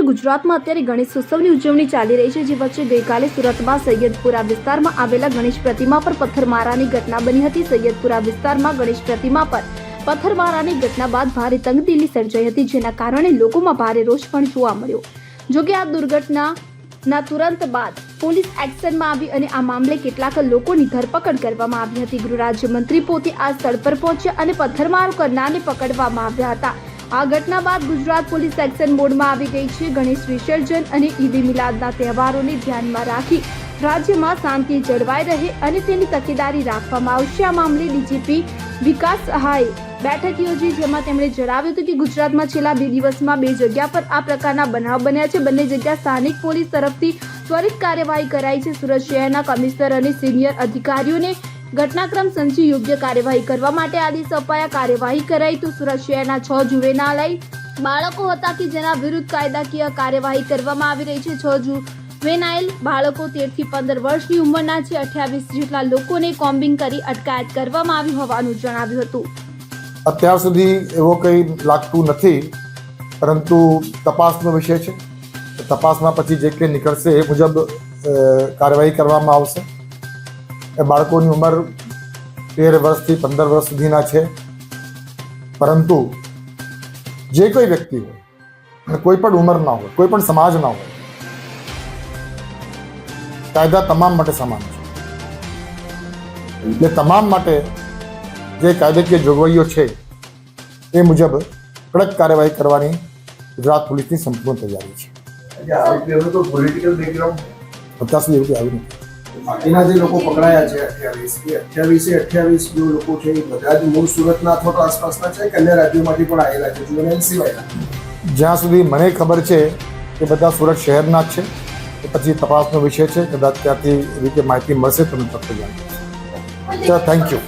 ગુજરાતમાં અત્યારે ગણેશોત્સવની ઉજવણી ચાલી રહી છે, જે વચ્ચે ગઈકાલે સુરતમાં સૈયદપુરા વિસ્તારમાં આવેલા ગણેશ પ્રતિમા પર પથ્થરમારાની ઘટના બની હતી। સૈયદપુરા વિસ્તારમાં ગણેશ પ્રતિમા પર પથ્થરમારાની ઘટના બાદ ભારે તંગદિલી સર્જાઈ હતી, જેના કારણે લોકોમાં ભારે રોષ પણ જોવા મળ્યો। જોકે આ દુર્ઘટનાના તુરંત બાદ પોલીસ એક્શનમાં આવી અને આ મામલે કેટલાક લોકોની ધરપકડ કરવામાં આવી હતી। ગૃહ રાજ્યમંત્રી પોતે આ સ્થળ પર પહોંચ્યા અને પથ્થરમારો કરનારને પકડવામાં આવ્યા હતા। આ ઘટના બાદ ગુજરાત પોલીસ એક્શન મોડમાં આવી ગઈ છે। ગણેશ વિસર્જન અને ઈદ મિલાદના તહેવારોને ધ્યાનમાં રાખી રાજ્યમાં શાંતિ જળવાઈ રહે અને તેની તકેદારી રાખવામાં આવશે। આ મામલે ડીજીપી વિકાસ સહાયે બેઠક યોજી, જેમાં તેમણે જણાવ્યું હતું કે ગુજરાતમાં છેલ્લા 2 દિવસમાં 2 જગ્યા પર આ પ્રકારના બનાવ બન્યા છે। બંને જગ્યા સ્થાનિક પોલીસ તરફથી ત્વરિત કાર્યવાહી કરાઈ છે। સુરત શહેરના કમિશનર અને સિનિયર અધિકારીઓને ઘટનાક્રમ સમજી યોગ્ય કાર્યવાહી કરવા માટે આદેશ અપાયા। કાર્યવાહી કરાઈ તો સુરત શહેરના 6 જુવેનાઇલ બાળકો હતા કે જેના વિરુદ્ધ કાયદાકીય કાર્યવાહી કરવામાં આવી રહી છે। 6 જુવેનાઇલ બાળકો 13 થી 15 વર્ષની ઉંમરના છે। 28 જેટલા લોકોને કોમ્બિંગ કરી અટકાયત કરવામાં આવી હોવાનું જણાવ્યું હતું। અત્યાર સુધી એવો કંઈ લાગતું નથી, પરંતુ તપાસનો વિષય છે। તપાસમાં પછી જે કંઈ નીકળશે એ મુજબ કાર્યવાહી કરવામાં આવશે। એ બાળકોની ઉંમર 13 વર્ષથી 15 વર્ષ સુધીના છે, પરંતુ જે કોઈ વ્યક્તિ હોય અને કોઈ પણ ઉંમરના હોય, કોઈ પણ સમાજના હોય, કાયદા તમામ માટે સમાન છે। એટલે તમામ માટે જે કાયદાકીય જોગવાઈઓ છે એ મુજબ કડક કાર્યવાહી કરવાની ગુજરાત પોલીસની સંપૂર્ણ તૈયારી છે। અત્યાર સુધી એવું આવ્યું નથી। બાકીના જે લોકો પકડાયા છે 28 જે લોકો છે એ બધા જ મૂળ સુરતના અથવા તો આસપાસના છે કે અન્ય રાજ્યોમાંથી પણ આવેલા છે, જુવેનાઇલ સિવાયના? જ્યાં સુધી મને ખબર છે એ બધા સુરત શહેરના જ છે। એ પછી તપાસનો વિષય છે, કદાચ ત્યાંથી એવી રીતે માહિતી મળશે તો તરત જાણ। Thank you.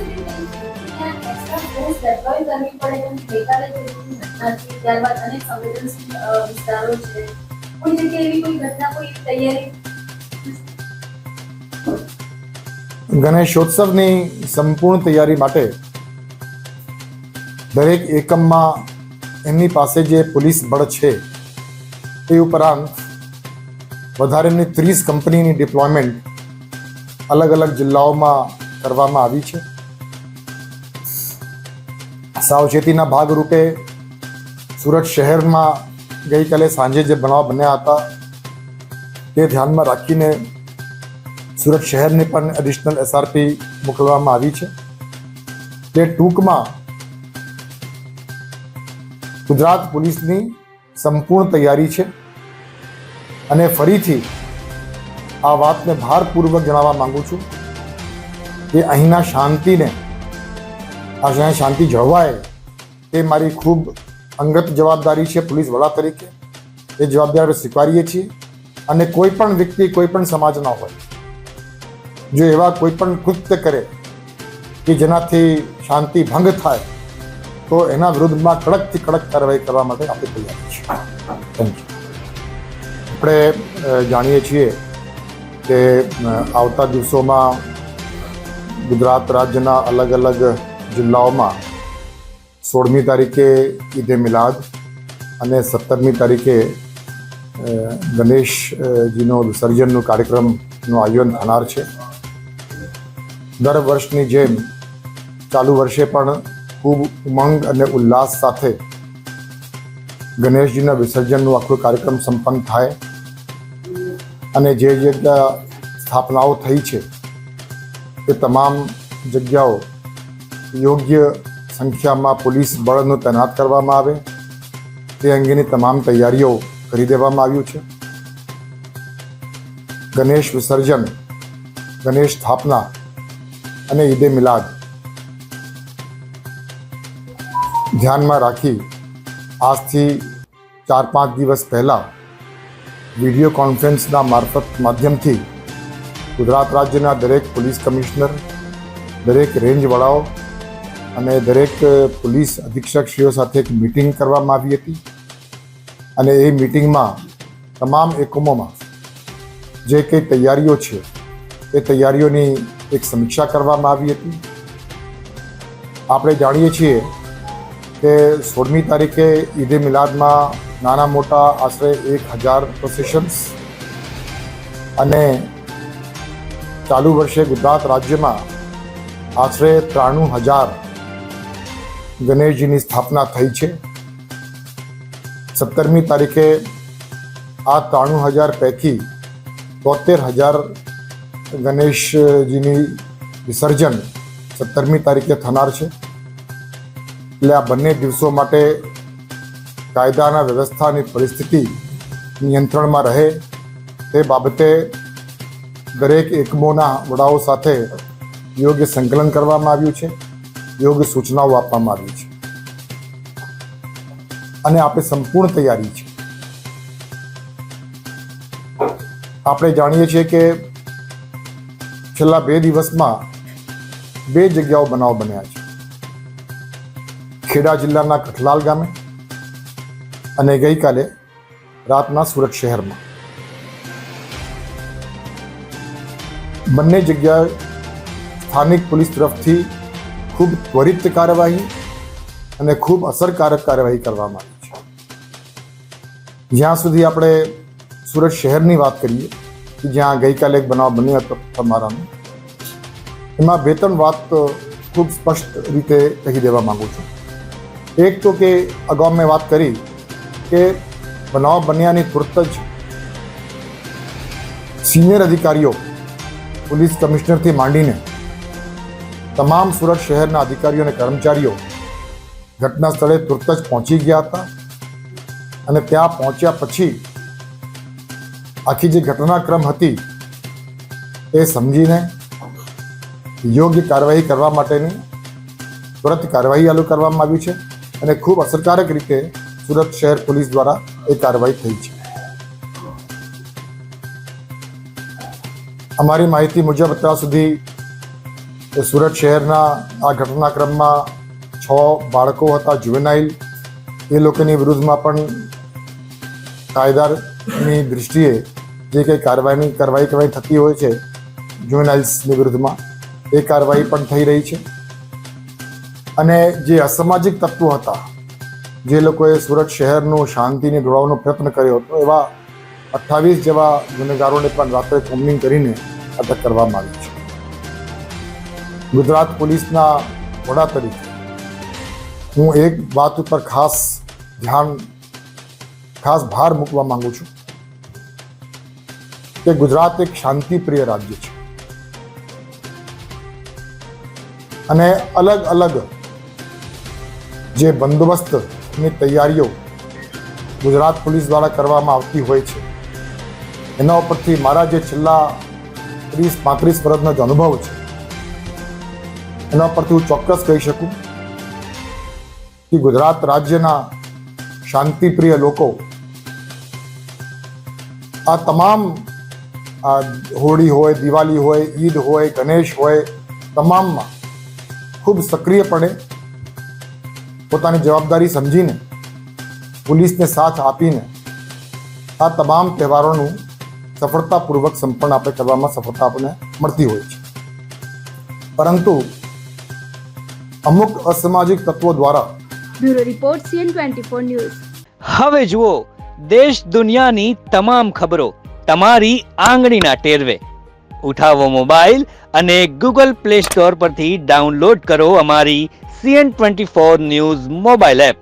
ગણેશોત્સવની સંપૂર્ણ તૈયારી માટે દરેક એકમમાં એમની પાસે જે પોલીસ બળ છે એ ઉપરાંત વધારેની 30 કંપનીની ડિપ્લોયમેન્ટ અલગ અલગ જિલ્લાઓમાં કરવામાં આવી છે। સાવચેતીના ભાગરૂપે સુરત શહેરમાં ગઈકાલે સાંજે જે બનાવ બન્યા હતા તે ધ્યાનમાં રાખીને સુરત શહેરને પણ એડિશનલ SRP મોકલવામાં આવી છે। તે ટૂંકમાં ગુજરાત પોલીસની સંપૂર્ણ તૈયારી છે અને ફરીથી આ વાતને ભારપૂર્વક જણાવવા માંગુ છું કે અહીંના શાંતિને, અહીંયા શાંતિ જળવાય એ મારી ખૂબ અંગત જવાબદારી છે પોલીસ વડા તરીકે। એ જવાબદારી સ્વીકારીએ છીએ અને કોઈ પણ વ્યક્તિ, કોઈ પણ સમાજના હોય, જો એવા કોઈ પણ કૃત્ય કરે કે જેનાથી શાંતિ ભંગ થાય તો એના વિરુદ્ધમાં કડકથી કડક કાર્યવાહી કરવા માટે આપણે તૈયાર છીએ। Thank you. આપણે જાણીએ છીએ કે આવતા દિવસોમાં ગુજરાત રાજ્યના અલગ અલગ જિલ્લાઓમાં 16મી તારીખે ઈદ મિલાદ અને 17મી તારીખે ગણેશજીનો વિસર્જનનો કાર્યક્રમનું આયોજન થનાર છે। દર વર્ષની જેમ ચાલુ વર્ષે પણ ખૂબ ઉમંગ અને ઉલ્લાસ સાથે ગણેશજીના વિસર્જનનો આખો કાર્યક્રમ સંપન્ન થાય અને જે જગ્યા સ્થાપનાઓ થઈ છે એ તમામ જગ્યાઓ યોગ્ય સંખ્યામાં પોલીસ બળનો તૈનાત કરવામાં આવે તે અંગેની તમામ તૈયારીઓ કરી દેવામાં આવ્યું છે। ગણેશ વિસર્જન, ગણેશ સ્થાપના અને ઈદે મિલાદ ધ્યાનમાં રાખી આજથી 4-5 દિવસ પહેલાં વિડીયો કોન્ફરન્સના માધ્યમથી ગુજરાત રાજ્યના દરેક પોલીસ કમિશનર, દરેક રેન્જ વડાઓ અને દરેક પોલીસ અધિક્ષકશ્રીઓ સાથે એક મિટિંગ કરવામાં આવી હતી અને એ મિટિંગમાં તમામ એકમોમાં જે કંઈ તૈયારીઓ છે એ તૈયારીઓની એક સમીક્ષા કરવામાં આવી હતી। આપણે જાણીએ છીએ કે 16મી તારીખે ઈદે મિલાદમાં નાના મોટા આશરે 1000 પ્રોસેશન્સ અને ચાલુ વર્ષે ગુજરાત રાજ્યમાં આશરે 93,000 ગણેશજીની સ્થાપના થઈ છે. 17મી તારીખે આ 93,000 પૈકી 73,000 ગણેશજીની વિસર્જન 17મી તારીખે થનાર છે. એટલે આ બંને દિવસો માટે કાયદાના વ્યવસ્થાની પરિસ્થિતિ નિયંત્રણમાં રહે તે બાબતે દરેક એકમોના વડાઓ સાથે યોગ્ય સંકલન કરવામાં આવ્યું છે, યોગ્ય સૂચનાઓ આપવામાં આવી છે અને આપણે સંપૂર્ણ તૈયારી છે. આપણે જાણીએ છીએ કે છેલ્લા 2 દિવસમાં 2 જગ્યાઓ બનાવ બન્યા છે. ખેડા જિલ્લાના કઠલાલ ગામે અને ગઈકાલે રાતના સુરત શહેરમાં. બંને જગ્યાએ સ્થાનિક પોલીસ તરફથી ખૂબ ત્વરિત કાર્યવાહી અને ખૂબ અસરકારક કાર્યવાહી કરવામાં આવી છે. જ્યાં સુધી આપણે સુરત શહેરની વાત કરીએ કે જ્યાં ગઈકાલે એક બનાવ બન્યો હતો તમારાનો, એમાં 2-3 વાત ખૂબ સ્પષ્ટ રીતે કહી દેવા માંગુ છું. એક તો કે અગાઉ મેં વાત કરી કે બનાવ બન્યાની તુરત જ સિનિયર અધિકારીઓ, પોલીસ કમિશનરથી માંડીને તમામ સુરત શહેરના અધિકારીઓ અને કર્મચારીઓ ઘટના સ્થળે તુરત જ પહોંચી ગયા હતા અને ત્યાં પહોંચ્યા પછી આખી જે ઘટનાક્રમ હતી એ સમજીને યોગ્ય કાર્યવાહી કરવા માટેની તુરંત કાર્યવાહી ચાલુ કરવામાં આવી છે અને ખૂબ અસરકારક રીતે સુરત શહેર પોલીસ દ્વારા એ કાર્યવાહી થઈ છે. અમારી માહિતી મુજબ અત્યાર સુધી સુરત શહેરના આ ઘટનાક્રમમાં 6 બાળકો હતા જુવેનાઇલ. એ લોકોની વિરુદ્ધમાં પણ કાયદાની દૃષ્ટિએ જે કંઈ કાર્યવાહી થતી હોય છે જુવેનાઇલ્સની વિરુદ્ધમાં એ કાર્યવાહી પણ થઈ રહી છે. અને જે અસામાજિક તત્વો હતા, જે લોકોએ સુરત શહેરનું શાંતિને દોડાવવાનો પ્રયત્ન કર્યો હતો, એવા 28 જેવા ગુનેગારોને પણ રાત્રે કોમ્બિંગ કરીને અટક કરવામાં આવી છે. ગુજરાત પોલીસના વડા તરીકે હું એક વાત ઉપર ખાસ ભાર મૂકવા માંગુ છું કે ગુજરાત એક શાંતિપ્રિય રાજ્ય છે અને અલગ અલગ જે બંદોબસ્તની તૈયારીઓ ગુજરાત પોલીસ દ્વારા કરવામાં આવતી હોય છે, એના ઉપરથી મારા જે છેલ્લા 30-35 વર્ષનો જે અનુભવ છે એના પરથી હું ચોક્કસ કહી શકું કે ગુજરાત રાજ્યના શાંતિપ્રિય લોકો આ તમામ હોળી હોય, દિવાળી હોય, ઈદ હોય, ગણેશ હોય, તમામમાં ખૂબ સક્રિયપણે પોતાની જવાબદારી સમજીને પોલીસને સાથ આપીને આ તમામ તહેવારોનું સફળતાપૂર્વક સંપન્ન આપણે કરવામાં સફળતા આપણને મળતી હોય છે. પરંતુ અમુક અસામાજિક તત્વો દ્વારા બ્યુરો રિપોર્ટ CN24 ન્યૂઝ. હવે જુઓ દેશ દુનિયાની તમામ ખબરો તમારી આંગળીના ટેરવે. ઉઠાવો મોબાઈલ અને Google Play Store પરથી ડાઉનલોડ કરો અમારી CN24 ન્યૂઝ મોબાઈલ એપ.